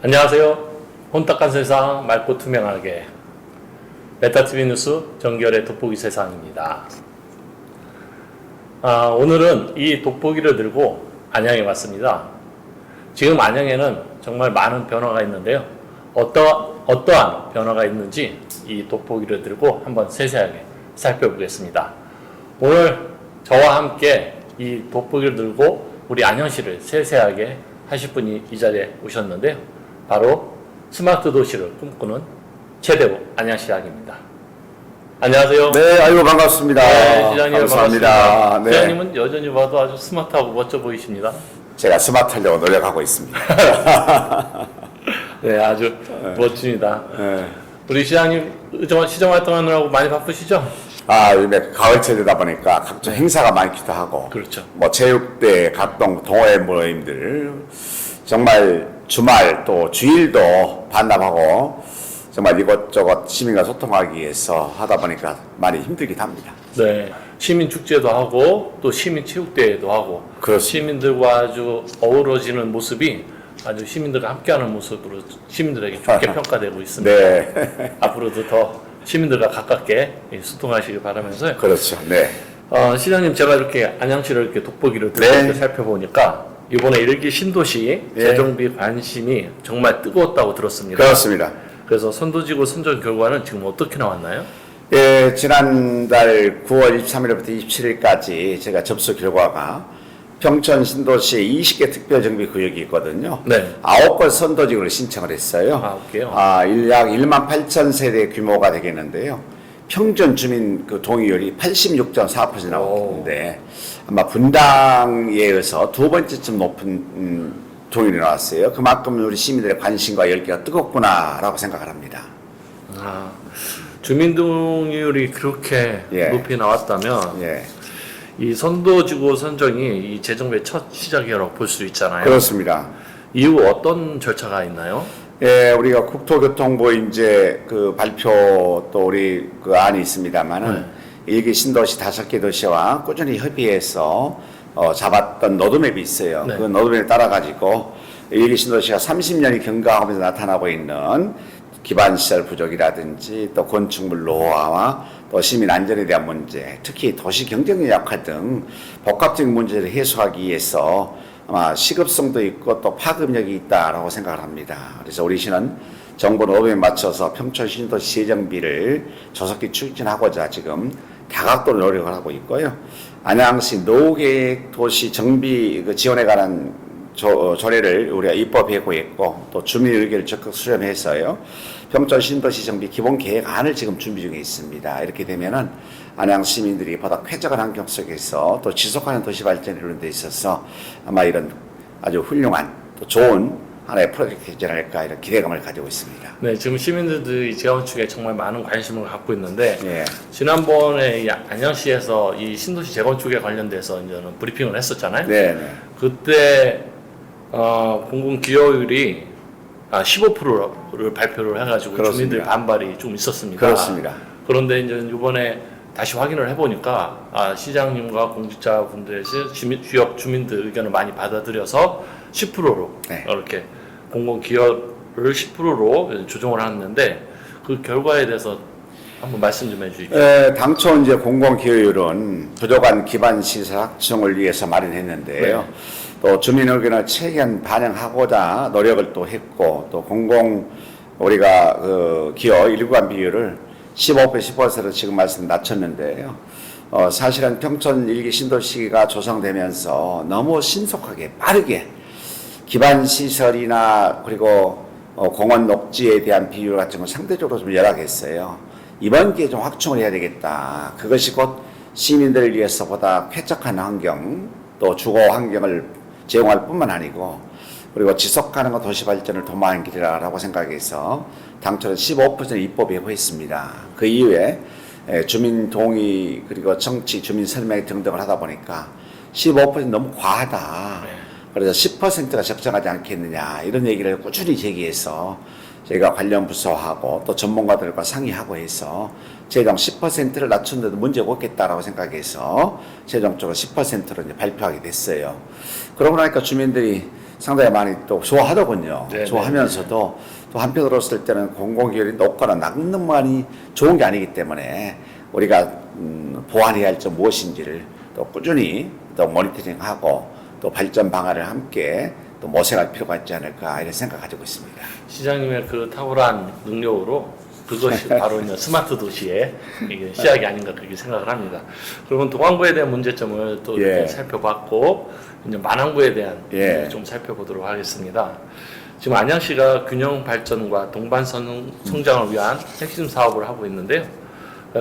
안녕하세요. 혼탁한 세상 맑고 투명하게 메타TV 뉴스 정결의 돋보기 세상입니다. 오늘은 이 돋보기를 들고 안양에 왔습니다. 지금 안양에는 정말 많은 변화가 있는데요. 어떠한 변화가 있는지 이 돋보기를 들고 한번 세세하게 살펴보겠습니다. 오늘 저와 함께 이 돋보기를 들고 우리 안양시를 세세하게 하실 분이 이 자리에 오셨는데요. 바로 스마트 도시를 꿈꾸는 최대호 안양시장입니다. 안녕하세요. 네, 아이고 반갑습니다. 네, 시장님 감사합니다. 반갑습니다. 네. 시장님은 여전히 봐도 아주 스마트하고 멋져 보이십니다. 제가 스마트하려고 노력하고 있습니다. 네, 아주 멋집니다. 네. 우리 시장님 시정 활동하느라고 많이 바쁘시죠? 요즘에 가을철 되다 보니까 각종 행사가 많기도 하고, 그렇죠. 뭐 체육대, 각종 동호회 모임들, 정말 주말 또 주일도 반납하고, 정말 이것저것 시민과 소통하기 위해서 하다 보니까 많이 힘들기도 합니다. 네, 시민 축제도 하고 또 시민 체육대회도 하고 그렇습니다. 시민들과 아주 어우러지는 모습이 아주 시민들과 함께하는 모습으로 시민들에게 좋게 평가되고 있습니다. 네. 앞으로도 더 시민들과 가깝게 소통하시길 바라면서요. 그렇죠. 네. 시장님, 제가 이렇게 안양시를 이렇게 돋보기를 들고 네. 살펴보니까 이번에 1기 신도시 네. 재정비 관심이 정말 뜨거웠다고 들었습니다. 그렇습니다. 그래서 선도지구 선정 결과는 지금 어떻게 나왔나요? 예, 지난달 9월 23일부터 27일까지 제가 접수 결과가 평촌 신도시에 20개 특별정비구역이 있거든요. 네. 9건 선도지구를 신청을 했어요. 9개요? 약 1만 8천 세대 규모가 되겠는데요. 평균 주민 그 동의율이 86.4% 나왔는데 아마 분당에 의해서 두 번째쯤 높은 동의율이 나왔어요. 그만큼 우리 시민들의 관심과 열기가 뜨겁구나라고 생각을 합니다. 주민 동의율이 그렇게 예. 높이 나왔다면 예, 이 선도지구 선정이 이 재정비의 첫 시작이라고 볼 수 있잖아요. 그렇습니다. 이후 어떤 절차가 있나요? 예, 우리가 국토교통부 이제 그 발표 또 우리 그 안이 있습니다만은 일기 신도시 5개 도시와 꾸준히 협의해서 잡았던 로드맵이 있어요. 네. 그 로드맵에 따라 가지고 일기 신도시가 30년이 경과하면서 나타나고 있는 기반시설 부족이라든지 또 건축물 노후화와 또 시민 안전에 대한 문제, 특히 도시 경쟁력 약화 등 복합적인 문제를 해소하기 위해서 아마 시급성도 있고 또 파급력이 있다라고 생각을 합니다. 그래서 우리 시는 정부 노동에 맞춰서 평촌 신도시 재정비를 조속히 추진하고자 지금 다각도로 노력을 하고 있고요. 안양시 노후계획 도시 정비 지원에 관한 조례를 우리가 입법하고 있고 또 주민 의견을 적극 수렴해서요. 평촌 신도시 정비 기본 계획안을 지금 준비 중에 있습니다. 이렇게 되면은 안양 시민들이 보다 쾌적한 환경 속에서 또 지속하는 도시 발전을 이루는 데 있어서 아마 이런 아주 훌륭한 또 좋은 하나의 프로젝트이지 않을까 이런 기대감을 가지고 있습니다. 네, 지금 시민들이 재건축에 정말 많은 관심을 갖고 있는데 예. 지난번에 이 안양시에서 이 신도시 재건축에 관련돼서 이제는 브리핑을 했었잖아요. 네, 네. 그때 공공 기여율이 15%를 발표를 해가지고 그렇습니다. 주민들 반발이 좀 있었습니다. 그렇습니다. 그런데 이제 이번에 다시 확인을 해보니까 시장님과 공직자분들의 지역 주민들 의견을 많이 받아들여서 10%로 네. 이렇게 공공 기여를 10%로 조정을 하는데 그 결과에 대해서 한번 말씀 좀 해주십시오. 당초 이제 공공 기여율은 부족한 기반 시설 확충을 위해서 마련했는데요. 네. 또 주민 의견을 최대한 반영하고자 노력을 또 했고 또 공공 우리가 그 기여 일부관 비율을 15% 10%로 지금 말씀 낮췄는데요. 사실은 평촌 1기 신도시가 조성되면서 너무 신속하게 빠르게 기반 시설이나 그리고 공원 녹지에 대한 비율 같은 건 상대적으로 좀 열악했어요. 이번 기회에 좀 확충을 해야 되겠다. 그것이 곧 시민들을 위해서 보다 쾌적한 환경 또 주거 환경을 제공할 뿐만 아니고 그리고 지속 가능한 도시 발전을 도모하는 길이라고 생각해서 당초는 15% 입법 예고했습니다. 그 이후에 주민 동의 그리고 정치 주민 설명 등등을 하다 보니까 15% 너무 과하다. 그래서 10%가 적정하지 않겠느냐 이런 얘기를 꾸준히 제기해서 저희가 관련 부서하고 또 전문가들과 상의하고 해서 최종 10%를 낮춘데도 문제가 없겠다라고 생각해서 최종적으로 10%로 이제 발표하게 됐어요. 그러고 나니까 주민들이 상당히 많이 또 좋아하더군요. 네, 좋아하면서도 또 한편으로서 때는 공공기관이 높거나 낮는 많이 좋은 게 아니기 때문에 우리가 보완해야 할 점 무엇인지를 또 꾸준히 또 모니터링하고 또 발전 방안을 함께 또 모색할 필요가 있지 않을까 이런 생각 가지고 있습니다. 시장님의 그 탁월한 능력으로 그것이 바로 이제 스마트 도시의 이게 시작이 아닌가 그렇게 생각을 합니다. 그러면 동안구에 대한 문제점을 또 이렇게 살펴봤고 이제 만안구에 대한 좀 살펴보도록 하겠습니다. 지금 안양시가 균형 발전과 동반 성장을 위한 핵심 사업을 하고 있는데요.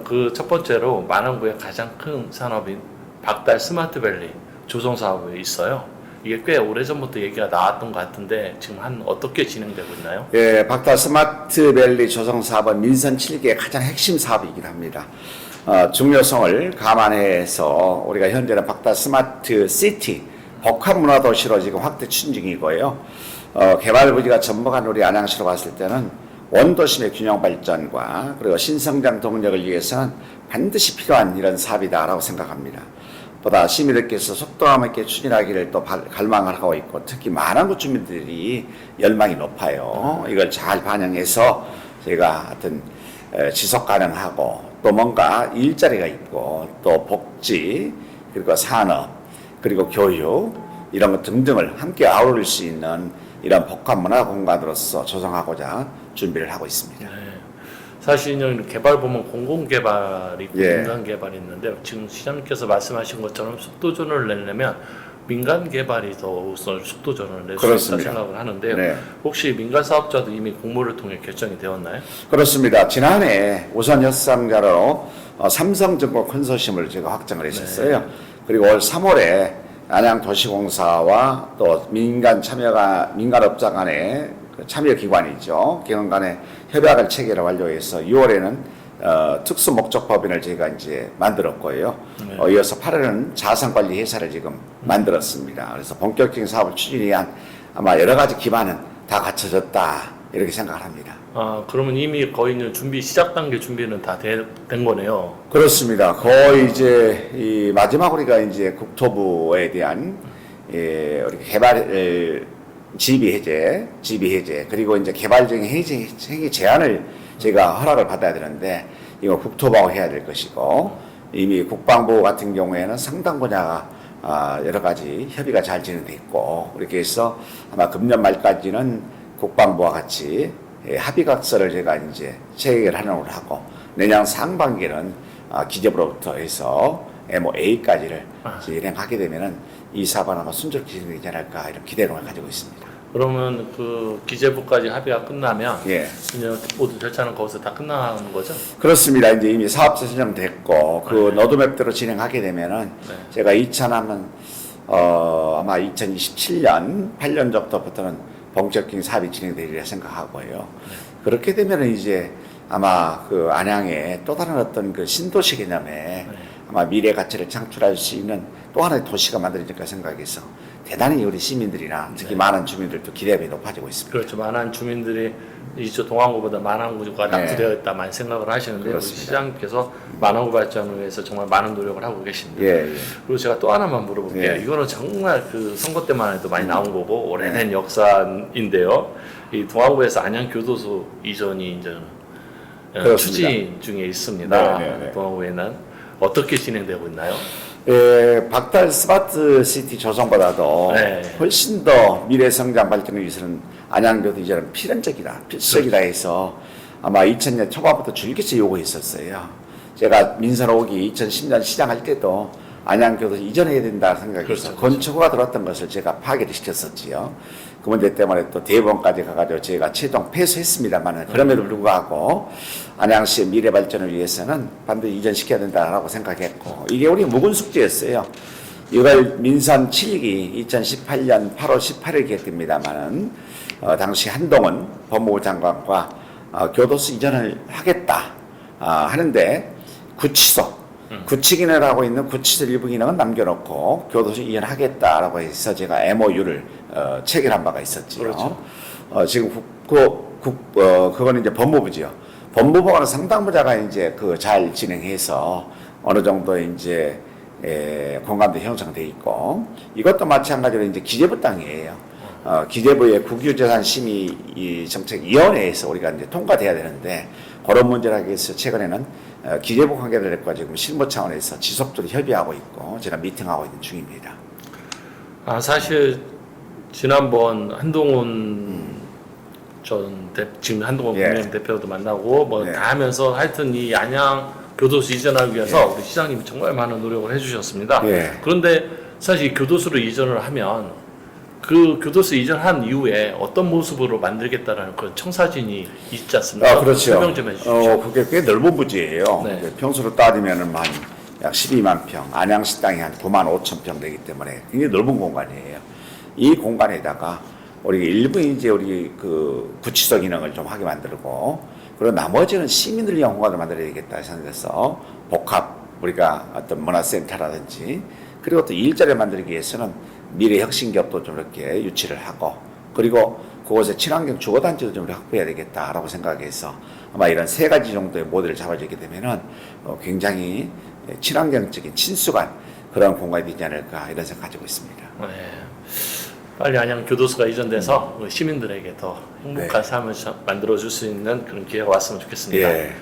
그 첫 번째로 만안구의 가장 큰 산업인 박달 스마트밸리 조성 사업이 있어요. 이게 꽤 오래전부터 얘기가 나왔던 것 같은데 지금 어떻게 진행되고 있나요? 예, 박달 스마트밸리 조성 사업은 민선 7개의 가장 핵심 사업이긴 합니다. 중요성을 감안해서 우리가 현재는 박달 스마트 시티 복합 문화 도시로 지금 확대 추진 중이고요. 개발 부지가 전복한 우리 안양시로 봤을 때는 원도심의 균형 발전과 그리고 신성장 동력을 위해서는 반드시 필요한 이런 사업이다라고 생각합니다. 보다 시민들께서 속도감 있게 추진하기를 또 갈망을 하고 있고 특히 만안구 주민들이 열망이 높아요. 이걸 잘 반영해서 저희가 하여튼 지속 가능하고 또 뭔가 일자리가 있고 또 복지 그리고 산업 그리고 교육 이런 것 등등을 함께 아우를 수 있는 이런 복합 문화 공간으로서 조성하고자 준비를 하고 있습니다. 사실 개발 보면 공공개발이 있고 민간개발이 있는데 지금 시장님께서 말씀하신 것처럼 속도전을 내려면 민간개발이 더 우선 속도전을 낼 수 있다 생각을 하는데요. 혹시 민간 사업자도 이미 공모를 통해 결정이 되었나요? 그렇습니다. 지난해 우선 협상자로 삼성증권 컨소시엄을 제가 확정을 했었어요. 그리고 올 3월에 안양도시공사와 또 민간업자 간의 참여기관이죠. 기관 간의 협약을 체결을 완료해서 6월에는 특수목적법인을 저희가 이제 만들었고요. 이어서 8월에는 자산관리 회사를 지금 만들었습니다. 그래서 본격적인 사업을 추진하기 위한 아마 여러 가지 기반은 다 갖춰졌다 이렇게 생각을 합니다. 그러면 이미 거의 시작 단계 준비는 다 된 거네요. 그렇습니다. 거의 이제 이 마지막 우리가 이제 국토부에 대한 우리 개발 지비 해제 그리고 이제 개발적인 행위 제한을 제가 허락을 받아야 되는데 이거 국토부하고 해야 될 것이고 이미 국방부 같은 경우에는 상당 분야가 여러 가지 협의가 잘 진행돼 있고 이렇게 해서 아마 금년 말까지는 국방부와 같이 합의각서를 제가 이제 체결하는 걸 하고 내년 상반기는 기재부로부터 해서 MOA까지를 진행하게 되면은 이 사업은 아마 순조롭게 진행되지 않을까 이런 기대감을 가지고 있습니다. 그러면 그 기재부까지 합의가 끝나면 이제 모든 절차는 거기서 다 끝나는 거죠? 그렇습니다. 이제 이미 사업자 선정됐고 그 로드맵대로 진행하게 되면은 제가 2000하면 아마 2027년 8년 정도부터는 본격적인 사업이 진행되리라 생각하고요. 그렇게 되면은 이제 아마 그 안양의 또 다른 어떤 그 신도시 개념에 아마 미래 가치를 창출할 수 있는 또 하나의 도시가 만들어질까 생각해서 대단히 우리 시민들이나 특히 많은 주민들도 기대감이 높아지고 있습니다. 그렇죠. 많은 주민들이 이쪽 동안구보다 만안구가 낙후되어 있다 많이 생각을 하시는데 우리 시장님께서 만안구 발전을 위해서 정말 많은 노력을 하고 계십니다. 그리고 제가 또 하나만 물어볼게요. 이거는 정말 그 선거 때만 해도 많이 나온 거고 오래된 역사인데요. 이 동안구에서 안양교도소 이전이 이제 추진 중에 있습니다. 동안구에는 어떻게 진행되고 있나요? 박달 스마트 시티 조성보다도 훨씬 더 미래 성장 발전을 위해서는 안양교도 이제는 필수적이다 해서 아마 2000년 초반부터 줄기차 요구했었어요. 제가 민선 5기 2010년 시장할 때도 안양교도 이전해야 된다 생각해서 건축허가 들어왔던 것을 제가 파괴를 시켰었지요. 그 문제 때문에 또 대법원까지 가가지고 제가 최종 패소했습니다만 그럼에도 불구하고 안양시의 미래 발전을 위해서는 반드시 이전시켜야 된다라고 생각했고 이게 우리 묵은 숙제였어요. 이걸 민선 7기 2018년 8월 18일 기획됩니다만은 당시 한동훈 법무부 장관과 교도소 이전을 하겠다 하는데 구치기능을 하고 있는 구치소 일부 기능은 남겨놓고 교도소 이전하겠다라고 해서 제가 MOU를 체결한 바가 있었지요. 지금 그거는 이제 법무부지요. 법무부는 상당 부자가 이제 잘 진행해서 어느 정도 이제 공감도 형성돼 있고 이것도 마찬가지로 이제 기재부 땅이에요. 기재부의 국유재산심의 이 정책위원회에서 우리가 이제 통과돼야 되는데 그런 문제를 하기 위해서 최근에는 기재부 관계자들과 지금 실무 차원에서 지속적으로 협의하고 있고 제가 미팅하고 있는 중입니다. 사실 지난번 한동훈 지금 한동훈 예. 국민의힘 대표도 만나고 뭐 예. 다 하면서 하여튼 이 안양 교도소 이전하기 위해서 예. 우리 시장님이 정말 많은 노력을 해주셨습니다. 예. 그런데 사실 이 교도소로 이전을 하면 그 교도소 이전한 이후에 어떤 모습으로 만들겠다라는 그런 청사진이 있지 않습니까? 그렇죠. 설명 좀 해주십시오. 그게 꽤 넓은 부지예요. 네. 평수로 따지면은 약 12만 평, 안양시 땅이 한 9만 5천 평 되기 때문에 굉장히 넓은 공간이에요. 이 공간에다가 우리 일부 이제 우리 그 구치소 기능을 좀 하게 만들고 그리고 나머지는 시민들 위한 공간을 만들어야 되겠다 생각해서 복합 우리가 어떤 문화센터라든지 그리고 또 일자리 만들기 위해서는 미래 혁신기업도 좀 이렇게 유치를 하고 그리고 그곳에 친환경 주거단지도 좀 확보해야 되겠다라고 생각해서 아마 이런 세 가지 정도의 모델을 잡아주게 되면은 굉장히 친환경적인 친숙한 그런 공간이 되지 않을까 이런 생각 가지고 있습니다. 네. 빨리 안양 교도소가 이전돼서 우리 시민들에게 더 행복한 네. 삶을 만들어줄 수 있는 그런 기회가 왔으면 좋겠습니다. 예.